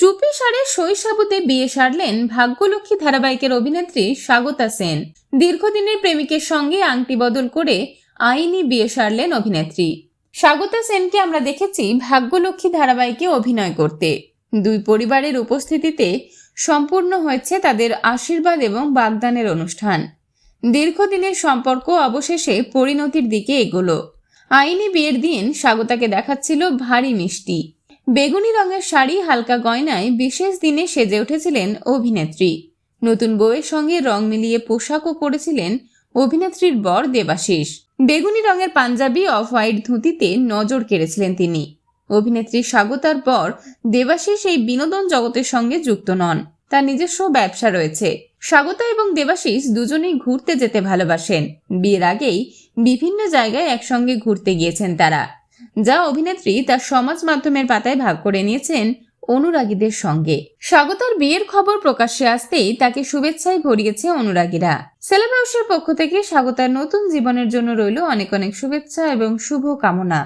চুপি সারে শৈশবতে বিয়ে সারলেন ভাগ্যলক্ষ্মী ধারাবাহিকের অভিনেত্রী স্বাগতা সেন। দীর্ঘদিনের প্রেমিকের সঙ্গে আংটি বদল করে আইনি বিয়ে সারলেন অভিনেত্রী। স্বাগতা সেনকে আমরা দেখেছি ভাগ্যলক্ষ্মী ধারাবাহিকে অভিনয় করতে। দুই পরিবারের উপস্থিতিতে সম্পূর্ণ হয়েছে তাদের আশীর্বাদ এবং বাগদানের অনুষ্ঠান। দীর্ঘদিনের সম্পর্ক অবশেষে পরিণতির দিকে এগোলো। আইনি বিয়ের দিন স্বাগতাকে দেখাচ্ছিল ভারী মিষ্টি। বেগুনি রঙের শাড়ি, হালকা গয়নায় বিশেষ দিনে সেজে উঠেছিলেন অভিনেত্রী। নতুন বউয়ের সঙ্গে রং মিলিয়ে পোশাকও পরেছিলেন অভিনেত্রীর বর দেবাশিস। বেগুনি রঙের পাঞ্জাবি, অফ হোয়াইট ধুতিতে নজর কেড়েছিলেন তিনি। অভিনেত্রী স্বাগতার বর দেবাশিস এই বিনোদন জগতের সঙ্গে যুক্ত নন, তার নিজস্ব ব্যবসা রয়েছে। স্বাগতা এবং দেবাশিস দুজনেই ঘুরতে যেতে ভালোবাসেন। বিয়ের আগেই বিভিন্ন জায়গায় একসঙ্গে ঘুরতে গিয়েছেন তারা, যা অভিনেত্রী তার সমাজ মাধ্যমের পাতায় ভাগ করে নিয়েছেন অনুরাগীদের সঙ্গে। স্বাগতার বিয়ের খবর প্রকাশ্যে আসতেই তাকে শুভেচ্ছায় ভরিয়েছে অনুরাগীরা। সেলেব হাউসের পক্ষ থেকে স্বাগতার নতুন জীবনের জন্য রইল অনেক অনেক শুভেচ্ছা এবং শুভ কামনা।